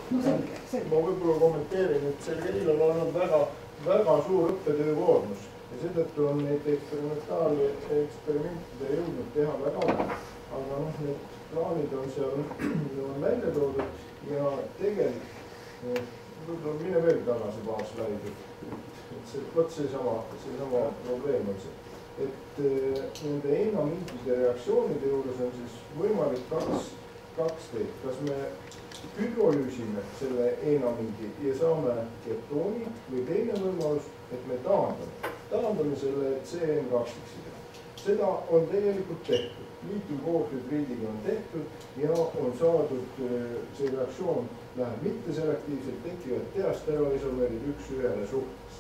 Ma võib-olla kommenteerin, et Sergeil on olnud väga suur õppetöökoormus ja seetõttu on neid eksperimentide jõudnud teha väga vähe. Aga need plaanid on seal välja toodud ja tegelikult võib-olla mine veel tagasi paar slaidi. Võt seesama probleem on see, et nende enamindide reaktsioonide juures on siis võimalik kaks teed. Kas me hüdrolüüsime selle enamindi ja saame ketooni või teine võimalus, et me taandame selle CN2-kside. Seda on tegelikult tehtud. Liitiumkoorhüdriidiga on tehtud ja on saadud see reaktsioon läheb mitteselektiivselt, tekivad teasteroisomeerid üks ühele suhtes.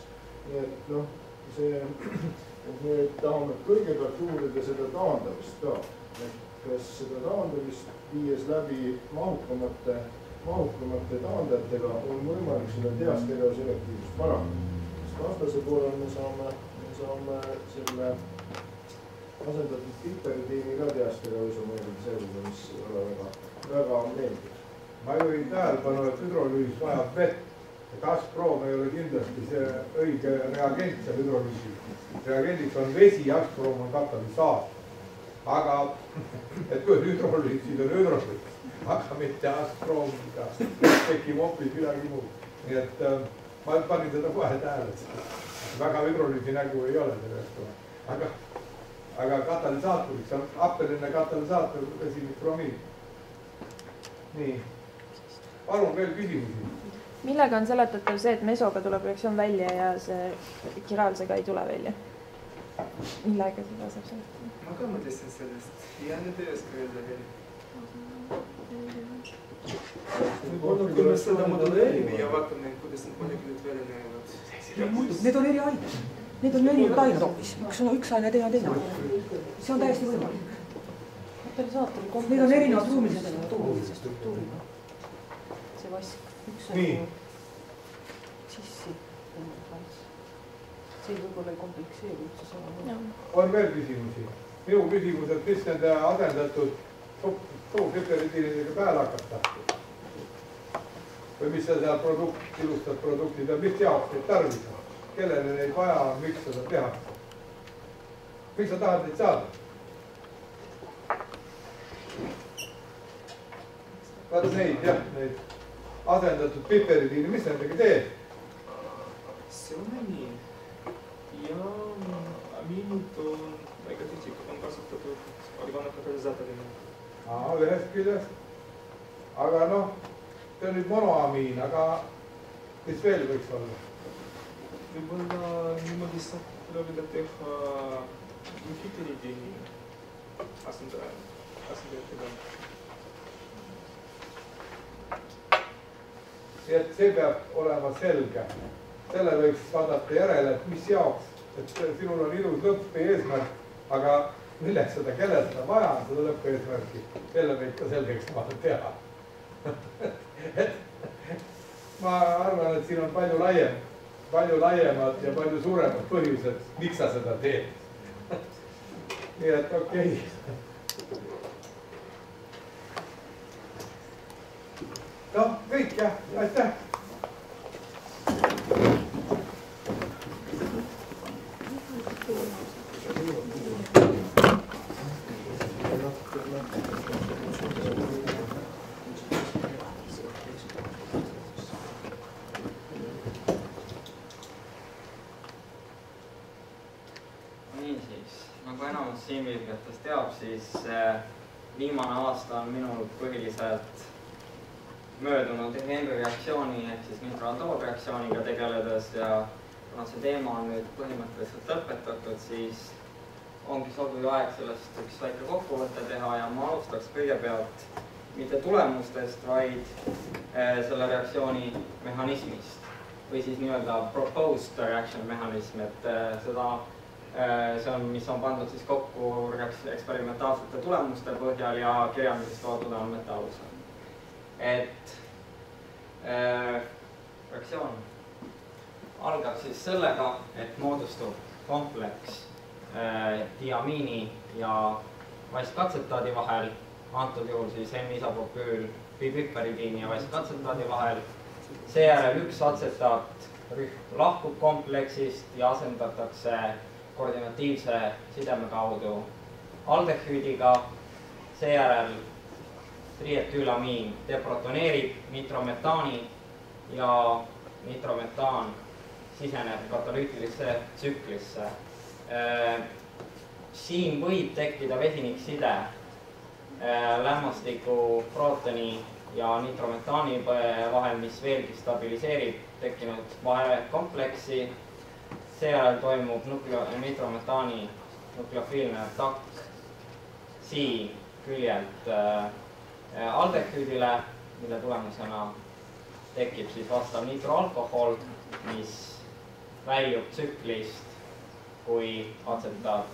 Nii et me tahame kõigepealt uurida seda taandamist ka. Kas seda taandamist viies läbi mahukamate taandajatega on võimalik seda teastereoselektiivust parandada. Sest vastase poolel me saame selle asendatud piperidiini ka teastereoisomeeride selguga, mis ei ole väga meeldiv. Ma juhin tähelepanu, et hüdrolüüs vajab vett. Asproom ei ole kindlasti see õige reagent seal hüdrolüüsil. Reagendiks on vesi, asproom on katalüsaator. Aga, et kui hüdrolüüsid on hüdrolüüs, aga mitte asproomiga, tekib hoopis midagi muud. Nii et ma panin seda kohe tähele, et väga hüdrolüüsi nägu ei ole sellest. Aga katalüsaatoriks on appeline katalüsaator vesinikromiid. Nii, palun veel küsimusi. Millega on seletatav see, et mesoga tuleb reaktsioon välja ja see kiraalsega ei tule välja? Millega seda saab seletada? Ma ka mõtlesin sellest ja nüüd ei oska öelda veel. Kui me seda moduleerime ja vaatame, kuidas need molekülid välja näevad. Need on eri ained. Need on erinevad ained hoopis. Üks on üks aine, teine on teine aine. See on täiesti võimalik. Need on erinevad ruumilised struktuuriga. See vask. Nii. Sissi. See võib-olla ei komplekseeri üldse sama. On veel küsimusi? Minu küsimus, et mis nende asendatud soopiperidiinidega peale hakata? Või mis see seal ilustad produktid on, mis jaoks neid tarvis on? Kellele neid vaja on, miks seda tehakse? Miks sa tahad neid saada? Vaata neid, jah, neid asendatud piperidiini, mis nendega teeb? See on amiin. Ja amiinid on väga tihti on kasutatud organokatalysatorina. Ühest küljest. Aga see on nüüd monoamiin, aga mis veel võiks olla? Võib-olla niimoodi saab proovida teha piperidiini asendajatega. Et see peab olema selge. Selle võiks vaadata järele, et mis jaoks, et sinul on ilus lõpp eesmärk, aga milleks seda, kellel seda vaja on, seda lõpp eesmärki, selle võid ka selgeks teha. Ma arvan, et siin on palju laiemad ja palju suuremad põhjused, miks sa seda teed. Nii et okei. Kõik jah, aitäh! Nagu enamus siinviibijatest teab, siis viimane aasta on minul põhiliselt möödunud Henry reaktsiooni ehk siis nitroandoolreaktsiooniga tegeledes ja kuna see teema on nüüd põhimõtteliselt lõpetatud, siis ongi sobiv aeg sellest üks väike kokkuvõte teha ja ma alustaks kõigepealt mitte tulemustest, vaid selle reaktsiooni mehhanismist või siis nii-öelda proposed reaction mehanism, et see on, mis on pandud siis kokku eksperimentaalsete tulemuste põhjal ja kirjandusest toodud andmete alusel. Et reaktsioon algab siis sellega, et moodustub kompleks diamiini ja vastkatsetadi vahel, antud juhul siis M-isopropüül bipiperidiini ja vaskatsetaadi vahel. Seejärel üks atsetaat lahkub kompleksist ja asendatakse koordinatiivse sideme kaudu aldehüüdiga. Seejärel trietüülamiin deprotoneerib nitrometaani ja nitrometaan siseneb katalüütilisse tsüklisse. Siin võib tekkida vesinikside lämmastiku prootoni ja nitrometaani vahel, mis veelgi stabiliseerib tekkinud vahekompleksi. Seejärel toimub nitrometaani nukleofiilne takt siin küljelt aldehüüdile, mille tulemusena tekib siis vastav nitroalkohol, mis väljub tsüklist, kui atsetaat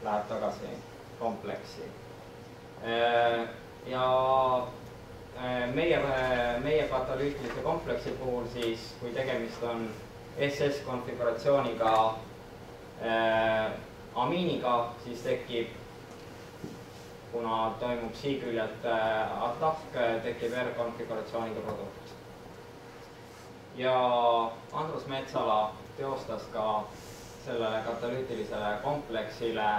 läheb tagasi kompleksi. Ja meie katalüütilise kompleksi puhul siis, kui tegemist on SS konfiguratsiooniga amiiniga, siis tekib, kuna toimub siiküljelt atakk, tekib R-konfiguratsiooniga produkt. Ja Andrus Metsala teostas ka sellele katalüütilisele kompleksile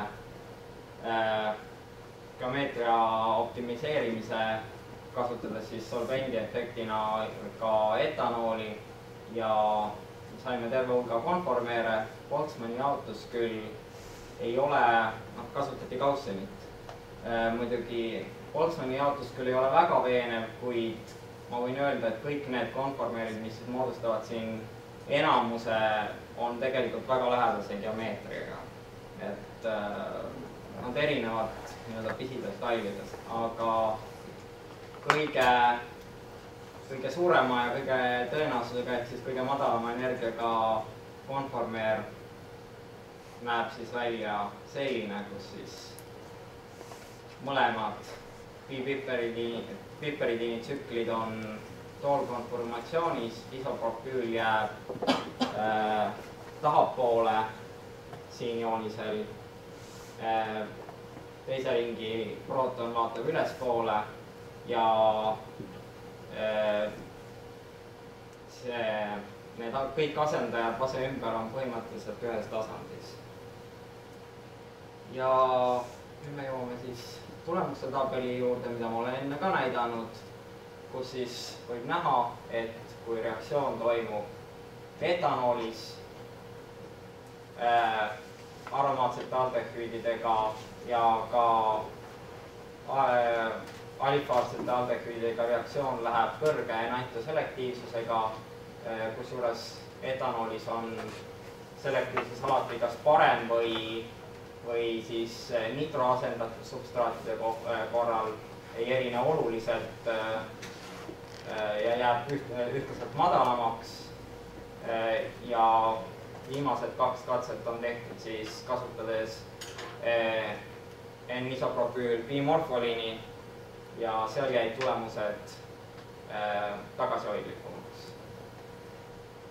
geomeetria optimiseerimise, kasutades siis solvendi efektina ka etanooli ja saime terve hulga konformeere. Boltzmanni jaotus küll ei ole, kasutati Gaussenit. Muidugi Boltzmanni jaotus küll ei ole väga veenev, kuid ma võin öelda, et kõik need konformeerid, mis moodustavad siin enamuse, on tegelikult väga lähedase geomeetriaga. Et nad erinevad nii-öelda pisidetailidest, aga kõige suurema ja kõige tõenäosusega, et siis kõige madalama energiaga konformeer näeb siis välja selline, kus siis mõlemad biperidiini tsüklid on toolkonformatsioonis, isopropüül jääb tahapoole siin joonisel, teise ringi prooton vaatab ülespoole ja need kõik asendajad vase ümber on põhimõtteliselt ühes tasandis. Ja nüüd me jõuame siis tulemuste tabeli juurde, mida ma olen enne ka näidanud, kus siis võib näha, et kui reaktsioon toimub etanoolis aromaatsete aldehüüdidega ja ka alifaatsete aldehüüdidega reaktsioon läheb kõrge enantioselektiivsusega, kusjuures etanoolis on selektiivsus alati kas parem või siis nitro asendatud substraatide korral ei erine oluliselt ja jääb ühtlaselt madalamaks. Ja viimased 2 katset on tehtud siis kasutades N-isopropüül bimorfoliini ja seal jäid tulemused tagasihoidlikumaks.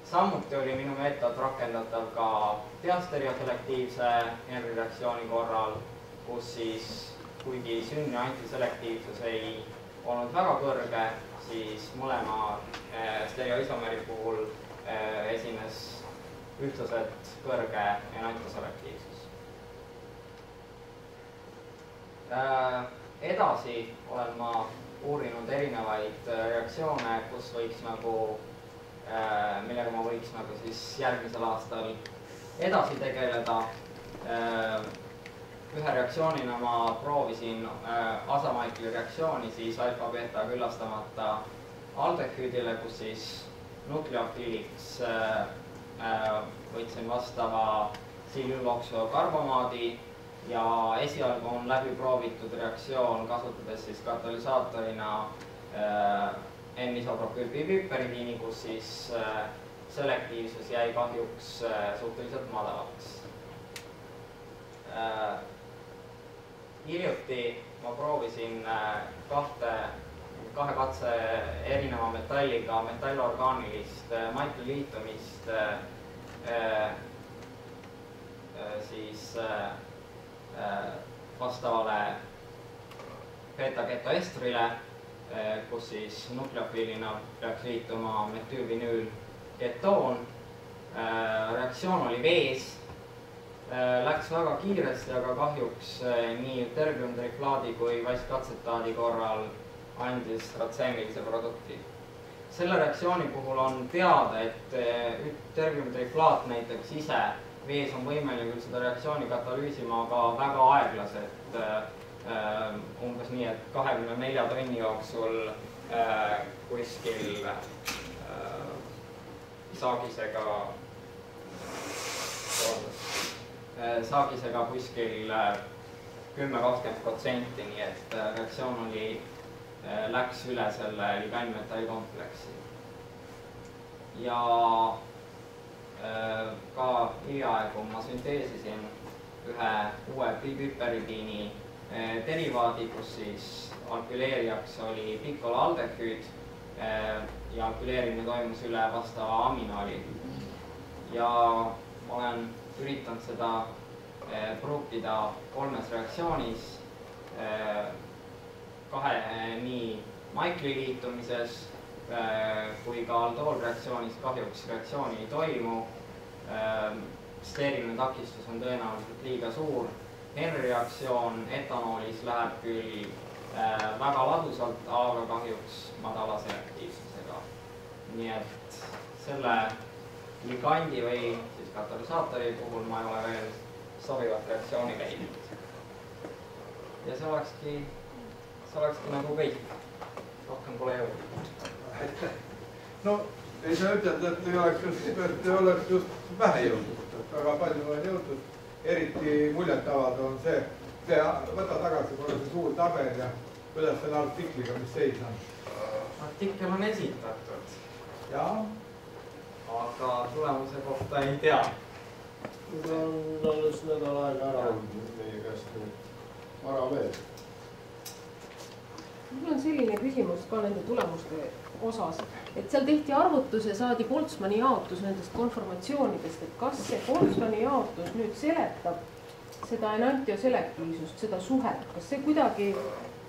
Samuti oli minu meetod rakendatav ka diastereoselektiivse Henry reaktsiooni korral, kus siis kuigi sünni antiselektiivsus ei olnud väga kõrge, siis mõlema stereoisomeri puhul esines ühtlaselt kõrge enantioselektiivsus. Edasi olen ma uurinud erinevaid reaktsioone, kus võiks millega ma võiks siis järgmisel aastal edasi tegeleda. Ühe reaktsioonina ma proovisin Asamaikli reaktsiooni siis alfa-beta küllastamata aldehüüdile, kus siis nukleofiiliks võtsin vastava silyloksokarbomaadi ja esialgu on läbi proovitud reaktsioon kasutades siis katalüsaatorina N-isopropüülbiperidiini, kus siis selektiivsus jäi kahjuks suhteliselt madalaks. Hiljuti ma proovisin kahe katse erineva metalliga metallorgaanilist maikliliitumist siis vastavale beeta-ketoestrile, kus siis nukleofiilina peaks liituma metüülvinüülketoon. Reaktsioon oli vees, läks väga kiiresti, aga kahjuks nii terbiumtriflaadi kui vaskatsetaadi korral andis ratseemilise produkti. Selle reaktsiooni puhul on teada, et terbiumtriflaat näiteks ise vees on võimeline küll seda reaktsiooni katalüüsima, aga väga aeglaselt, umbes nii, et 24 tunni jooksul kuskil saagisega kuskil 10-20%, nii et reaktsioon läks üle selle ligandmetallkompleksi. Ja ka hiljaaegu ma sünteesisin ühe uue bipiperidiini derivaadi, kus siis alkyleerijaks oli pikolaldehüüd ja alkyleerimine toimus üle vastava aminooli. Ja ma olen üritanud seda pruukida 3 reaktsioonis, nii Michaeli liitumises kui ka aldoolreaktsioonis. Kahjuks reaktsiooni ei toimu. Steeriline takistus on tõenäoliselt liiga suur. Henry reaktsioon etanoolis läheb küll väga ladusalt, aga kahjuks madala selektiivsusega. Nii et selle ligandi või siis katalüsaatori puhul ma ei ole veel sobivat reaktsiooni leidnud. Ja see olekski nagu kõik. Rohkem pole jõudnud. No ei saa ütelda, et ei oleks just vähe jõudnud. Väga palju on jõudnud. Eriti muljetavaldav on see, võta tagasi korra see suur tabel ja kuidas selle artikliga, mis seis on. Artikkel on esitatud. Jaa. Aga tulemuse kohta ei tea. Nüüd on alles nädal aega ära olnud meie käest vara veel. Mul on selline küsimus ka nende tulemuste osas, et seal tehti arvutus ja saadi Boltzmanni jaotus nendest konformatsioonidest, et kas see Boltzmanni jaotus nüüd seletab seda enantioselektiivsust, seda suhet, kas see kuidagi,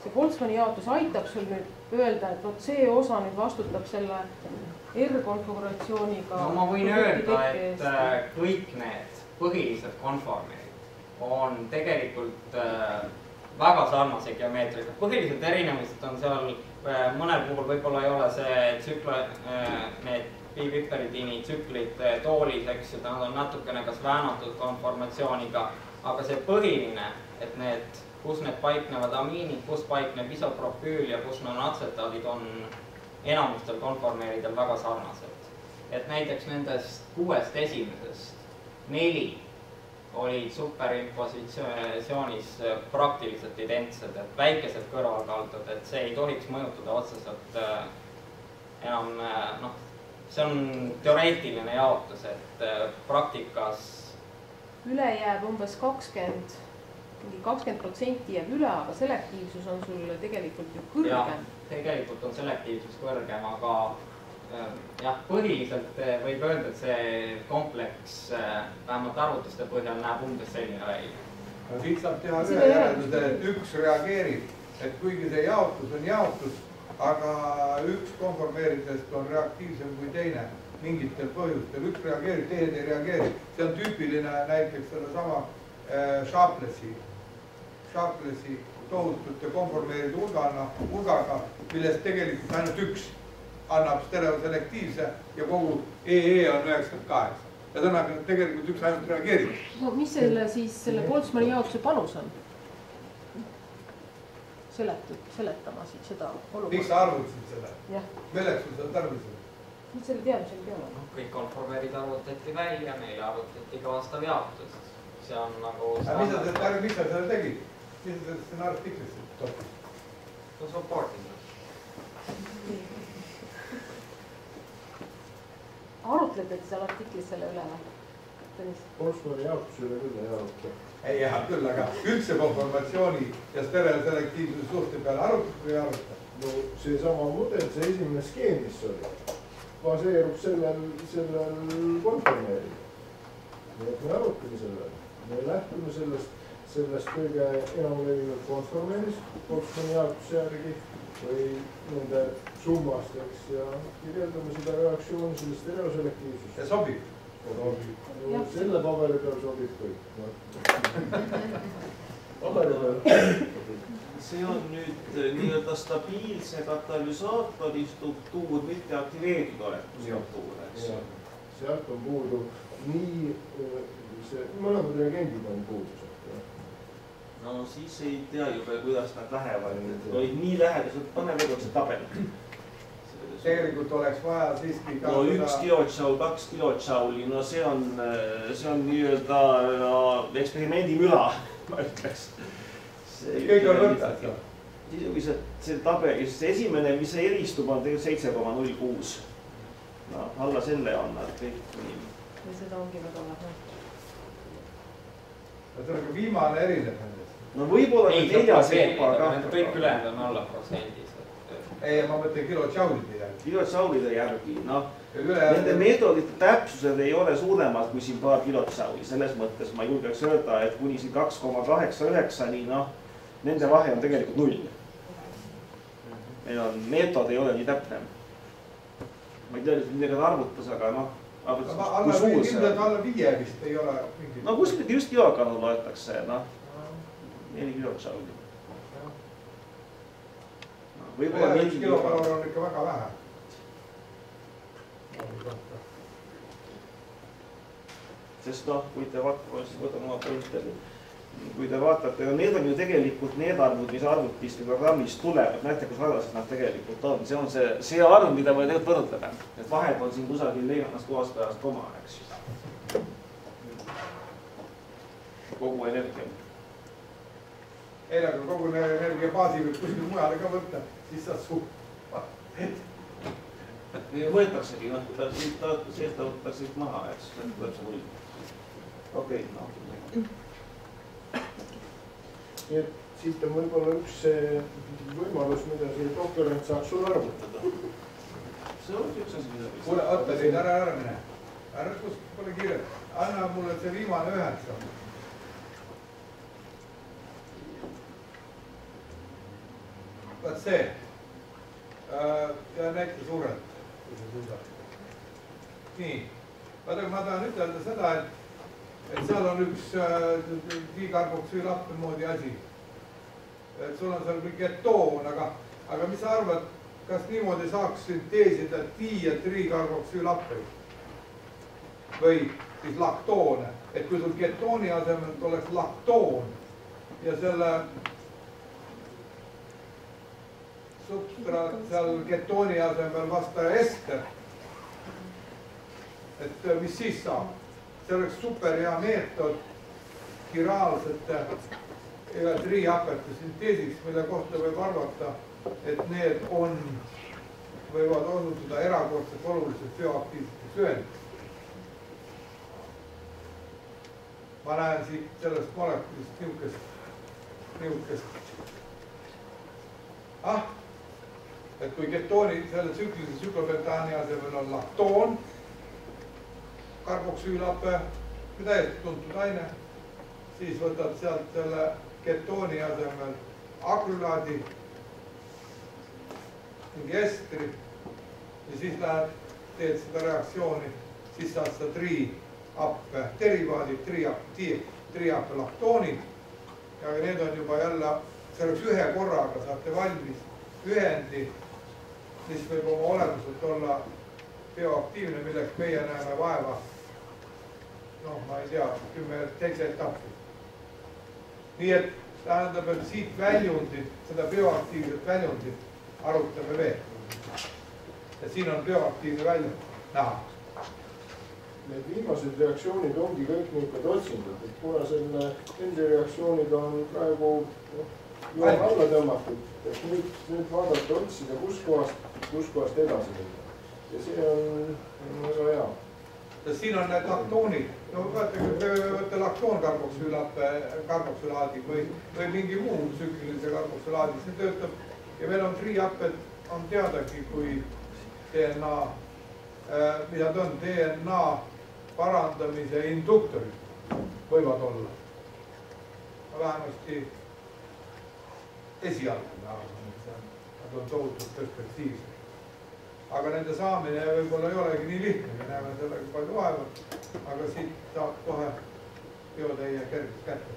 see Boltzmanni jaotus aitab sul nüüd öelda, et vot see osa nüüd vastutab selle R-konfiguratsiooniga? No ma võin öelda, et kõik need põhilised konformeerid on tegelikult väga sarnase geomeetriga. Põhiliselt erinevused on seal, mõnel puhul võib-olla ei ole see need bipiperidiini tsüklid toolis, eks ju, nad on natukene kas väänatud konformatsiooniga, aga see põhiline, et kus need paiknevad amiinid, kus paikneb isopropüül ja kus on atsetaadid, on enamustel konformeeridel väga sarnased. Et näiteks nendest 6 esimesest 4 olid superimpositsioonis praktiliselt identsed, et väikesed kõrvalkaldud, et see ei tohiks mõjutada otseselt enam, see on teoreetiline jaotus, et praktikas üle jääb umbes 20% jääb üle, aga selektiivsus on sul tegelikult ju kõrgem. Tegelikult on selektiivsus kõrgem, aga jah, põhiliselt võib öelda, et see kompleks vähemalt arvutuste põhjal näeb umbes selline välja. Siit saab teha ühe järelduse, et üks reageerib, et kuigi see jaotus on jaotus, aga üks konformeeridest on reaktiivsem kui teine mingitel põhjustel. Üks reageerib, teine ei reageeri. See on tüüpiline näiteks selle sama Sharplessi tohutute konformeeride hulgaga, millest tegelikult ainult üks annab stereoselektiivse ja kogu EE on 98. Ja tänaga tegelikult üks ainult reageerib. No mis selle Boltzmanni jaotuse panus on? Seletama siit seda olukorda. Miks sa arvutasid seda? Milleks sul seda tarvis on? Mis selle teadmisel peale? Kõik konformeerid arvutati välja, neile arvutati ka vastav jaotus. See on nagu... Mis sa seda tegid? Mis sa seda artiklisse toppis? See on supporting. Arutled, et seal artiklis selle üle või? Boltzmanni jaotuse üle küll ei aruta. Ei jah, küll, aga üldse konformatsiooni ja stereoselektiivsuse suhte peale arutab või aruta? No see sama mudel, see esimene skeem, mis oli, baseerub sellel konformeeril. Nii et me arutame sellele. Me lähtume sellest. sellest kõige enam levinud konformeeris Boltzmanni jaotuse järgi või nende summast, eks, ja kirjeldame seda reaktsiooni, sellest stereoselektiivsust. See sobib. Selle paberi peal sobib kõik. Paberi peal. See on nüüd nii-öelda stabiilse katalüsaatori struktuur, mitte aktiveeritud oleku struktuur, eks. Sealt on puudu nii, mõlemad reagendid on puudused. No siis ei tea juba, kuidas nad lähevad, olid nii lähedased, paneme veel see tabel. Tegelikult oleks vaja siiski ka... No 1 kilotšaul, 2 kilotšauli, no see on nii-öelda eksperimendi müla, ma ütleks. Kõik on võrdselt. Sisuliselt see tabel, see esimene, mis see eristub, on tegelikult 7,06. No, alla selle on nad kõik nii. Ja seda ongi väga vähe. See on ka viimane erinev nendest. No võib-olla need 4 sepa, aga... Kõik ülejäänud on alla protsendis. Ei, ma mõtlen kilotšaulide järgi. Kilotšaulide järgi, noh. Nende meetodite täpsused ei ole suuremad kui siin paar kilotšauli. Selles mõttes ma julgeks öelda, et kuni siin 2,89-ni, noh, nende vahe on tegelikult 0. Meil on meetod ei ole nii täpne. Ma ei tea, midagi ta arvutas, aga noh, alla 5 vist ei ole mingit. No kuskilt just kilokanu loetakse, noh. 4 kilotšauli. Võib-olla 4 kilokanu on ikka väga vähe. Sest noh, kui te võtame oma pointeri, kui te vaatate, need on ju tegelikult need arvud, mis arvutiste programmist tulevad. Näete, kus arvased nad tegelikult on. See on see arv, mida me tegelikult võrdleme. Et vahed on siin kusagil leiannast kohast pärast koma, eks. Kogu energia. Ei, aga kogu energia baasi võib kuskil mujale ka võtta, siis saad suht. Võetaksegi, noh, seest ta võtakse maha, eks, tuleb see null. Okei, noh. Nii et siit on võib-olla üks võimalus, mida see doktorant saaks sulle arvutada. See on üks asi, mida... Kuule, oota teid, ära mine. Ära kuskil pole kiiret. Anna mulle see viimane 9. Vaat see. Ja näite suurelt, kui see suudab. Nii. Vaata, ma tahan ütelda seda, et seal on üks dikarboksüülappe moodi asi. Et sul on seal ketoon, aga mis sa arvad, kas niimoodi saaks sünteesida di- ja trikarboksüülappe? Või siis laktoone. Et kui sul ketooni asemel oleks laktoon ja selle substraat seal ketooni asemel vastaja ester, et mis siis saab? See oleks super hea meetod kiraalsete ja triiapete sünteesiks, mille kohta võib arvata, et need võivad osutuda erakordselt oluliselt bioaktiivsete sööndid. Ma näen siit sellest molekulist niukest. Et kui ketooni selle tsüklilise tsüklopentaani asemel on laktoon, karboksüülappe, täiesti tuntud aine, siis võtad sealt selle ketooni asemel akrülaadi, mingi estri ja siis lähed, teed seda reaktsiooni, siis saad seda triiappe derivaadid, triiappe laktoonid ja need on juba jälle, selleks ühe korraga saate valmis ühendi, mis võib oma olemuselt olla bioaktiivne, milleks meie näeme vaeva, noh, ma ei tea, 10-7 etappi. Nii et tähendab, et siit väljundit, seda bioaktiivset väljundit arutame veel. Ja siin on bioaktiivne väljund näha. Need viimased reaktsioonid ongi kõik niisugused otsingud, et kuna selle reaktsioonid on praegu joon alla tõmmatud, et nüüd vaadata, otsida, kus kohast edasi minna. Ja see on väga hea. Sest siin on need laktoonid, no võtta laktoonkarboksülaadi või mingi muu tsüklilise karboksülaadi, see töötab ja meil on triiapped, on teadagi kui DNA, mida ta on, DNA parandamise induktorid võivad olla. vähemasti esialgu ma arvan, et nad on tohutult perspektiivsed. Aga nende saamine võib-olla ei olegi nii lihtne, me näeme sellega palju vaeva, aga siit saab kohe biotäie kergelt kätte.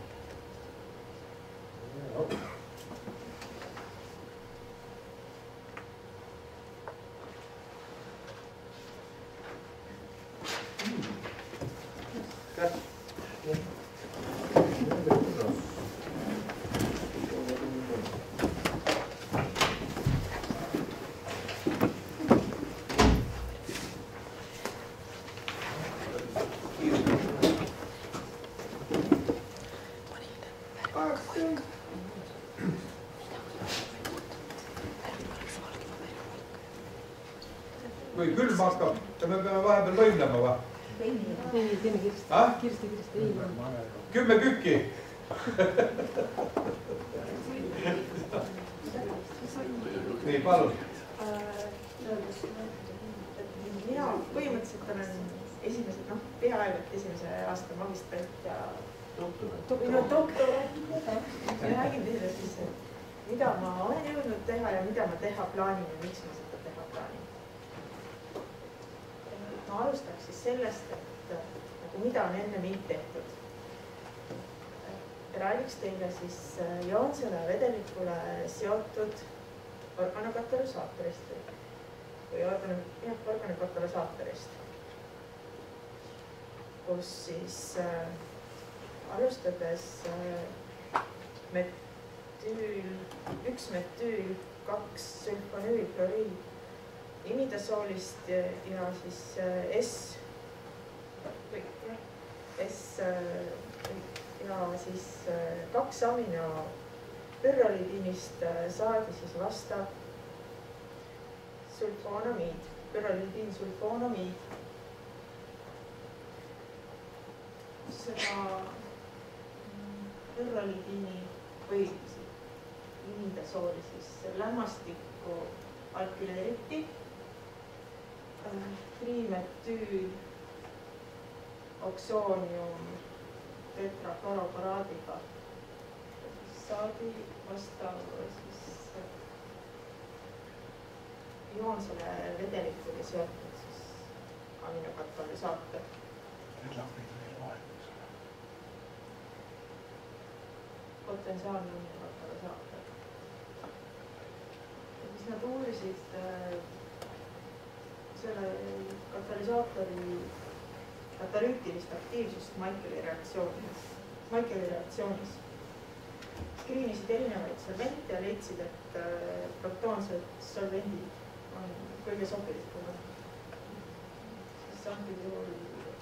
Kui külm hakkab, ja me peame vahepeal võimlema või? Teeme Kirsti. 10 kükki. Nii, palun. Mina põhimõtteliselt olen peaaegu et esimese aasta magistrant ja doktorant. Ja räägin teile siis, mida ma olen jõudnud teha ja mida ma teha plaanin ja miks ma seda teha plaanin. Ma alustaks siis sellest, et mida on enne mind tehtud. Räägiks teile siis joonsele vedelikule seotud organokatalüsaatorist või organokatalüsaatorist, kus siis alustades 1-metüül-2-sulfonüülkloriid imidasoolist ja siis ja siis 2 aminopürrolidiinist saadi siis vastav sulfoonamiid, pürrolidiinsulfoonamiid. Seda pürrolidiini või imidasooli siis lämmastikku alkyleeriti trimetüül oksoonium tetrafluorokoraadiga. Saadi vastav siis joonsele vedelikule seotud siis aminokatalüsaator. Potentsiaalne aminokatalüsaator. Ja siis nad uurisid selle katalüsaatori katalüütilist aktiivsust Michaeli reaktsioonis. Skriinisid erinevaid solvente ja leidsid, et protoonsed solvendid on kõige sobilikumad. Sest antud juhul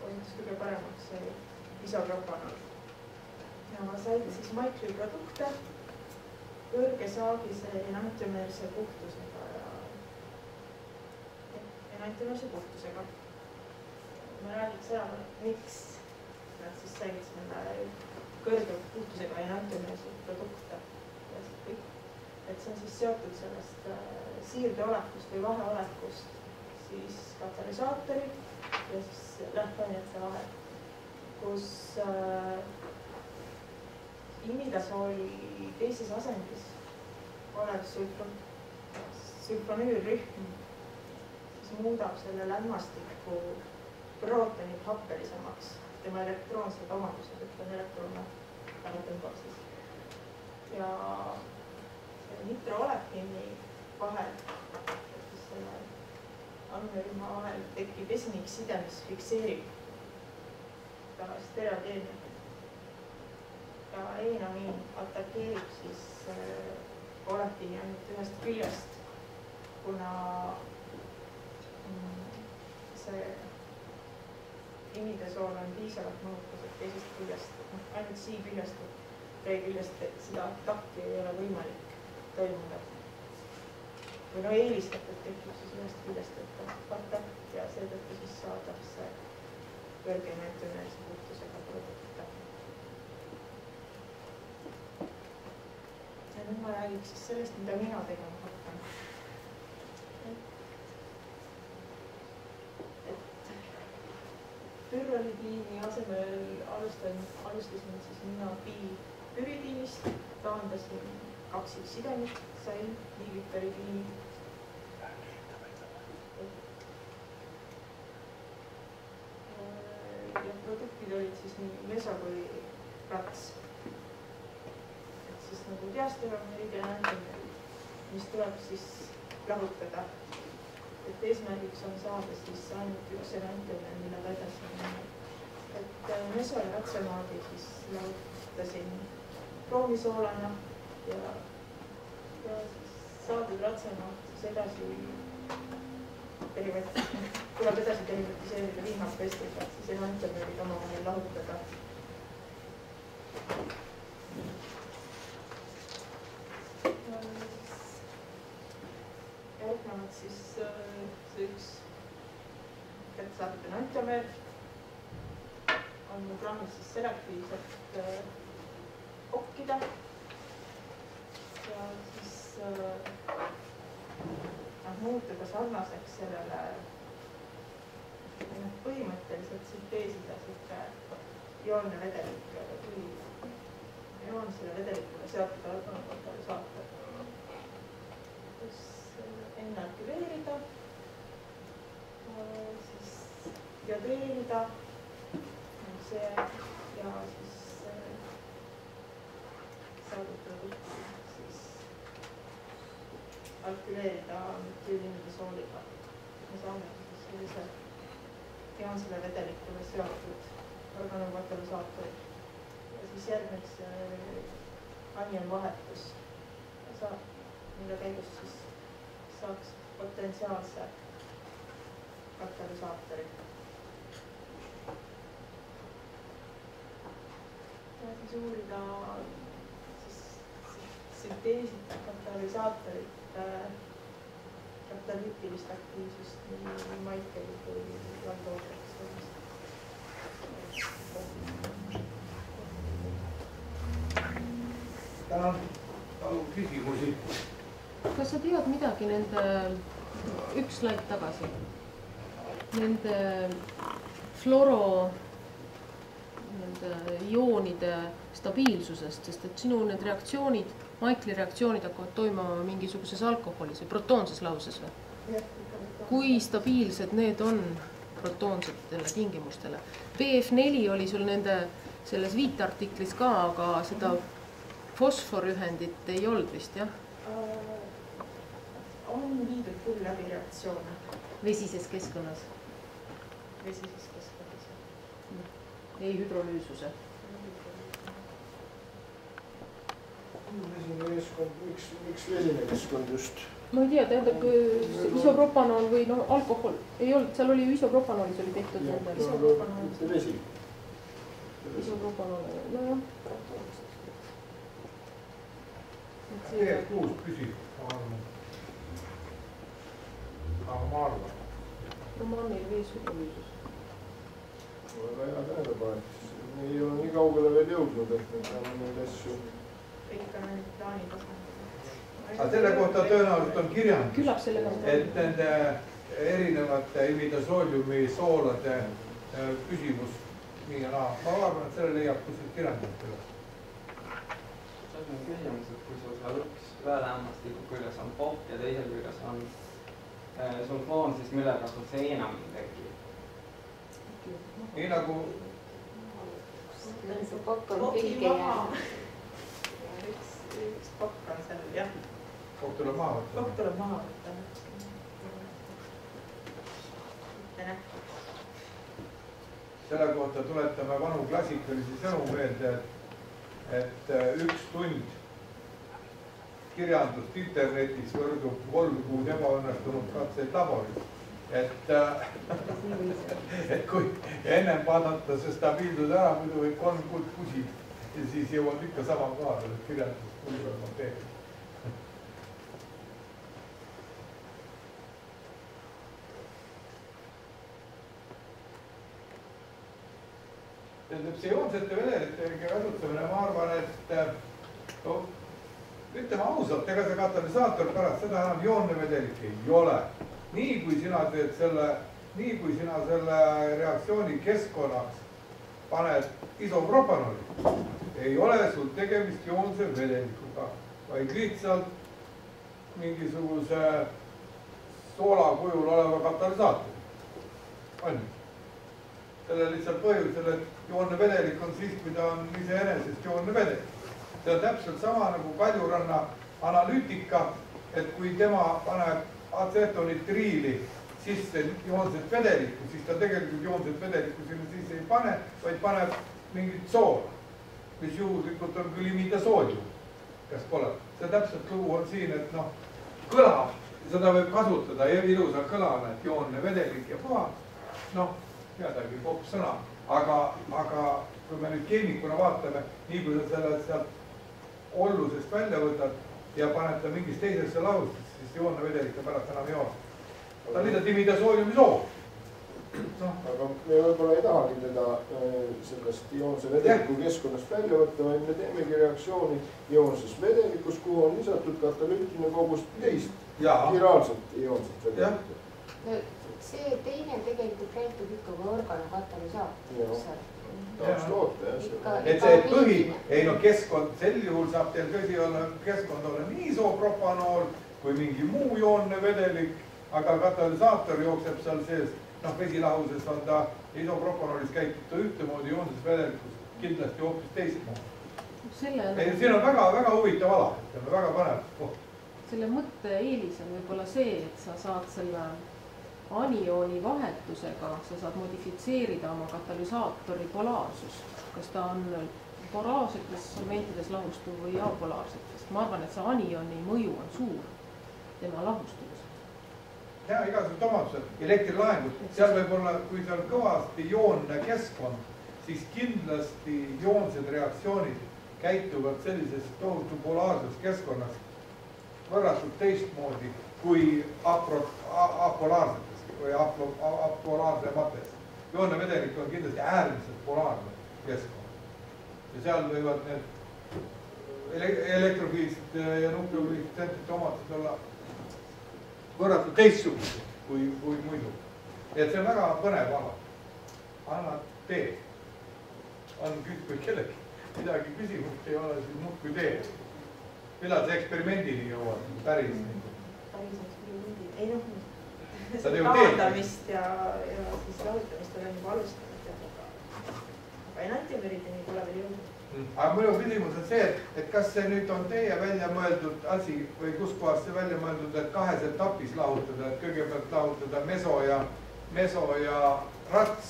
osutus kõige paremaks see isopropanol. Ja said siis Michaeli produkte kõrge saagise enantiomeerse puhtusega Ma räägiks ära, miks nad siis said selle kõrge puhtusega enantiomeerseid produkte. Et see on siis seotud sellest siirdeolekust või vaheolekust siis katalüsaatori ja siis lähteainete vahel, kus imidasooli teises asendis olev sulfonüülrühm muudab selle lämmastiku prootonid happelisemaks, tema elektroonsed omadused, et on elektrone ära tõmbab siis. Ja nitroolekini vahel, siis selle andmerühma vahel tekib esinikside, mis fikseerib stereokeemiat. Ja eenamiin atakeerib siis olektiini ainult ühest küljest, kuna see imidasool on piisavalt mõjukas, et teisest küljest, ainult küljest, küljest seda takki ei ole võimalik toimuda. Või eelistatud tekib siis ühest küljest, et kontakt ja seetõttu siis saadab see kõrge enantiomeerse puhtusega produkte. Ja nüüd ma räägiks siis sellest, mida mina tegema hakkan. Pürrolidiini asemel alustasin siis mina püridiinist, taandasin kaksiksidemit, sain liigiperidiini. Ja produktid olid siis nii meso kui rats. Et siis nagu diasteroomid ja enantiomid, mis tuleb siis lahutada. Et eesmärgiks on saada siis ainult üks enantiomid, millega edasi minna. Et meso ja ratsemaadi siis lahutasin proomisoolana ja siis saadud ratsemaad siis edasi tuleb edasi derivatiseerida viimapestiga, siis enantiomid omavahel lahutada. Järgnevalt siis see üks kättesaadud enantiomeed on programmis siis selektiivselt okkida ja siis muutuda sarnaseks sellele põhimõtteliselt synteesida sihuke joonne vedelik, kui joon selle vedelikule seotud organokordalu saata. Kus enne aktiveerida, siis jodeerida see ja siis saadud produkti siis alkyleerida metüüliindisooliga. Me saame siis sellise teansele vedelikule seotud organokatalüsaatorid. Ja siis järgneks anionvahetus, mille käigus siis saaks potentsiaalse katalüsaatori. Ja siis uurida synteesida katalüsaatorit katalüütilist aktiivsust nii Maikeli kui Valdooseks. Tänan, palun küsimusi. Kas sa tead midagi nende, üks slaid tagasi, nende ioonide stabiilsusest, sest et sinu need reaktsioonid, Maikli reaktsioonid hakkavad toimuma mingisuguses alkoholis või protoonses lauses või? Kui stabiilsed need on protoonsetele tingimustele? BF4 oli sul nende selles viiteartiklis ka, aga seda fosforühendit ei olnud vist, jah? On viidud küll läbi reaktsioone. Vesises keskkonnas? Vesises keskkonnas. Ei hüdrolüüsuse? Vesine keskkond, miks vesine keskkond just? Ma ei tea, tähendab isopropanool või alkohol, ei olnud, seal oli ju isopropanoolis oli tehtud nendel. See vesi. Isopropanool, no jah. Tegelikult kuus küsib, aga ma arvan. No ma on neil vees hüdrolüüsus. Väga hea tähelepanek, me ei ole nii kaugele veel jõudnud, et me peame neid asju. Kõik on ainult plaani tasandil. Aga selle kohta tõenäoliselt on kirjandus, et nende erinevate imidasooliumi soolade küsimus nii ja naa. Ma arvan, et selle leiab kuskilt kirjandust üles. See on küsimus, et kui sul seal üks ühel ämmastiku küljes on popp ja teisel küljes on sulfoon, siis millega sul see eenamine tekib? Nii nagu see pakk on pinge jäänud. Üks pakk on seal, jah. Kokk tuleb maha võtta. Kokk tuleb maha võtta. Mitte nähtud. Selle kohta tuletame vanu klassikalisi sõnu meelde, et üks tund kirjandust internetis võrdub 3 kuud ebaõnnestunud katseid laboris. Et kui ennem vaadata see stabiilsus ära, muidu võib 3 kuud pusib ja siis jõuab ikka sama kohale, et kirjandust kuulema teeb. Pseoonsete vedelite kasutamine, ma arvan, et no, ütleme ausalt, ega see katalüsaator pärast seda enam joonne vedelik ei ole. Nii kui sina selle reaktsiooni keskkonnaks paned isopropanooli, ei ole sul tegemist joonse vedelikuga, vaid lihtsalt mingisuguse soola kujul oleva katalüsaatori. On ju? Sellel lihtsalt põhjusel, et joonne vedelik on siis, kui ta on iseenesest joonne vedelik. See on täpselt sama nagu Kaljuranna analüütika, et kui tema paneb acetonitriili sisse joonset vedelikku, siis ta tegelikult joonset vedelikku sinna sisse ei pane, vaid paneb mingit soola, mis juhuslikult on küll imidasoodium, kas pole. See täpselt lugu on siin, et noh, kõlab, seda võib kasutada ilusa kõlana, et joonne vedelik ja puhas. Noh, teadagi popp sõna, aga kui me nüüd keemikuna vaatame, nii kui sa selle sealt ollusest välja võtad ja paned ta mingis teisesse lahustisse, siis joonne vedelik ja pärast enam ei joon. Ta on lihtsalt imidasoodiumi soov. Aga me võib-olla ei tahagi teda sellest joonse vedeliku keskkonnast välja võtta, vaid me teemegi reaktsiooni joonses vedelikus, kuhu on lisatud katalüütiline kogus teist viraalselt joonset vedelikku. See teine tegelikult käitub ikka kui organokatalüsaator. Tahaks loota, jah. Et see põhi, ei no keskkond, sel juhul saab teil tõsi olla, keskkond olla nii isopropanool kui mingi muu joonne vedelik, aga katalüsaator jookseb seal sees. Noh, vesilahuses on ta isopropanoolis käitub ta ühtemoodi, joonses vedelikus kindlasti hoopis teistmoodi. Siin on väga huvitav ala, väga põnev. Selle mõtte eelis on võib-olla see, et sa saad selle aniooni vahetusega, sa saad modifitseerida oma katalüsaatori polaarsust. Kas ta on polaarsetes solventides lahustuv või apolaarsetes. Ma arvan, et see anioni mõju on suur tema lahustuvus. Ja igasugused omadused, elektrilaengud, seal võib olla, kui see on kõvasti joonne keskkond, siis kindlasti joonsed reaktsioonid käituvad sellises tohutu polaarses keskkonnas võrratult teistmoodi kui apolaarsetes või apolaarsematest. Joonne vedelik on kindlasti äärmiselt polaarne keskkond. Ja seal võivad need elektrofiilsed ja nukleofiilsed tsentrite omadused olla võrratult teistsugused kui muidu. Et see on väga põnev ala. Anna tee. On kui kellegi midagi küsimust ei ole, siis muud kui tee. Millal see eksperimendini jõuab? Päris eksperimendini. Ei noh, taandamist ja siis lahutamist olen juba alustanud. Aga enantiomeriidini pole veel jõudnud. Aga minu küsimus on see, et kas see nüüd on teie välja mõeldud asi või kus kohas see välja mõeldud, et kahes etapis lahutada, et kõigepealt lahutada meso ja rats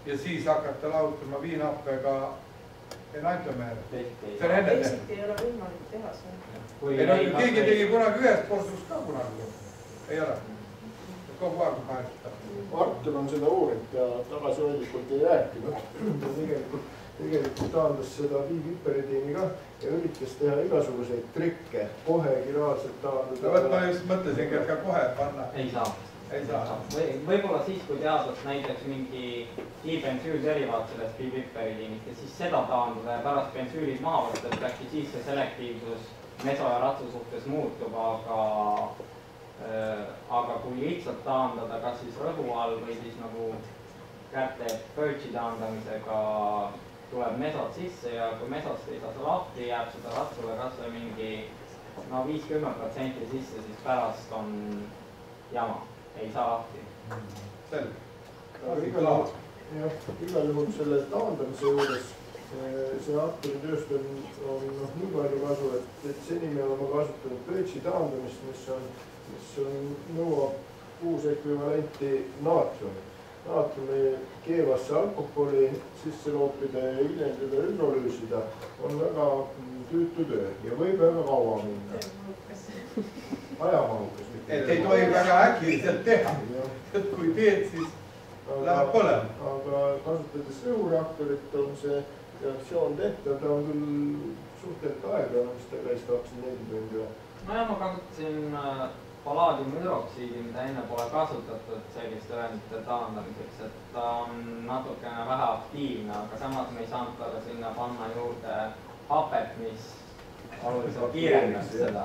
ja siis hakata lahutama viinappega enantiomeere. See on enne teha. Teisiti ei ole võimalik teha see. Keegi tegi kunagi ühest porsust ka kunagi. Ei ole. Kogu aeg on kahest. Artur on seda uurinud ja tagasihoidlikult ei rääkinud. Tegelikult taandas seda diipiperidiini ka ja üritas teha igasuguseid trikke, kohe kiraalselt taandada. Ma just mõtlesingi, et ka kohe panna. Ei saa. Võib-olla siis, kui teadlast näiteks mingi dibensüülderivaat sellest diipiperidiinist ja siis seda taandada ja pärast bensüülid maha võtta, et äkki siis see selektiivsus meso ja ratsu suhtes muutub, aga kui lihtsalt taandada kas siis rõhu all või siis nagu kätte Birchi taandamisega tuleb mesod sisse ja kui mesost ei saa see lahti, jääb seda ratsule kas või mingi 50% sisse, siis pärast on jama, ei saa lahti. Selge. Igal juhul selle taandamise juures see Arturi tööst on nii palju kasu, et seni me oleme kasutanud Birchi taandamist, mis nõuab 6 ekvivalenti naatriumi. Naatriumi keevasse alkoholi sisse loopida ja hiljem teda hüdrolüüsida on väga tüütu töö ja võib väga kaua minna. Ajamahukas. Et ei tohi väga äkiliselt teha. Et kui teed, siis läheb põlema. Aga kasutades õhureaktorit on see reaktsioon tehtav, ta on küll suhteliselt aeglane, mis ta käis 24 tundi. Ma kasutasin palaadiumhüdroksiidi, mida enne pole kasutatud selliste ühendite taandamiseks, et ta on natukene vähe aktiivne, aga samas me ei saanud taga sinna panna juurde hapet, mis oluliselt kiirendab seda.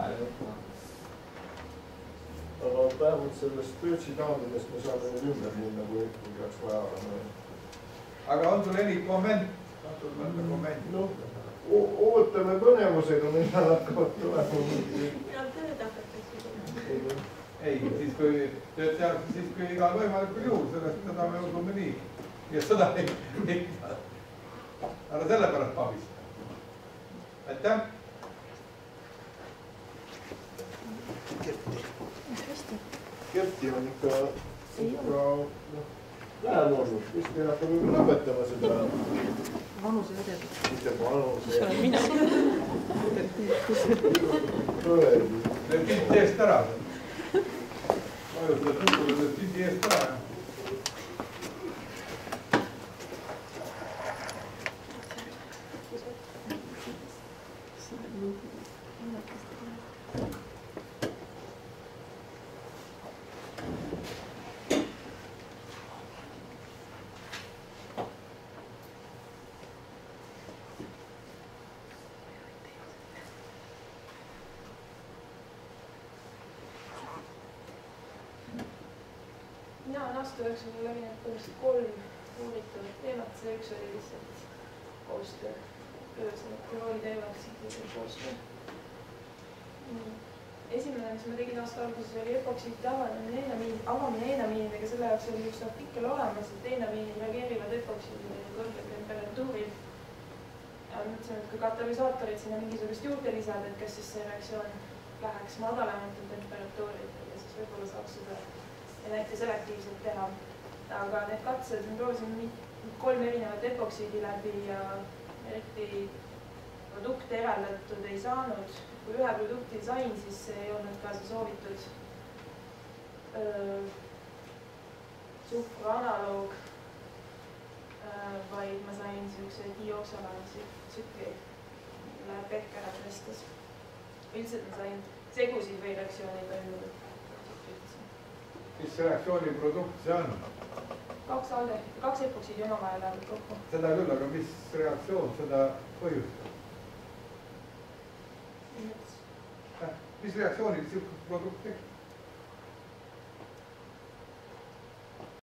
Aga vähemalt sellest Birchi taandamist me saame nüüd ümber minna, kui peaks vaja olema. Aga on sul elik komment? No, ootame põnevusega, millal hakkavad tulema. millal tööd hakatakse tegema? ei, siis kui igal võimalikul juhul, seda me usume nii. ja seda ei ära sellepärast pabista. aitäh. Kerti on ikka vähem olnud, vist ei hakka lõpetama seda. vanuse edasi. mitte vanuse. see olen mina. Need pildi eest ära. vajutad nupule need pildi eest ära. mina olen aasta jooksul läbinud põhimõtteliselt 3 uuritavat teemat, see üks oli lihtsalt koostöö. Rooli teevad koostöö. Esimene, mis ma tegin aasta alguses, oli epoksiidide avamine heinamiinidega, selle jaoks oli üks artikkel olemas, et heinamiinid reageerivad epoksiididele kõrgel temperatuuril. Ja mõtlesin, et kui katalüsaatorid sinna mingisugust juurde lisada, et kas siis see reaktsioon läheks madalamatel temperatuuridel ja siis võib-olla saaks seda näite selektiivselt teha. Aga need katsed, me proovisime 3 erinevat epoksiidi läbi ja eriti produkte eraldatud ei saanud. Kui ühe produkti sain, siis see ei olnud ka see soovitud suhkru analoog, vaid ma sain niisuguse dioksalansükleid, läheb pehk ära tõstes. Üldiselt ma sain segusid või reaktsiooni toimunud. mis reaktsiooni produkt see on? 2 epoksiidi omavahel lähevad kokku. seda küll, aga mis reaktsioon seda põhjustab? Mis reaktsioonid niisugune produkt tekib?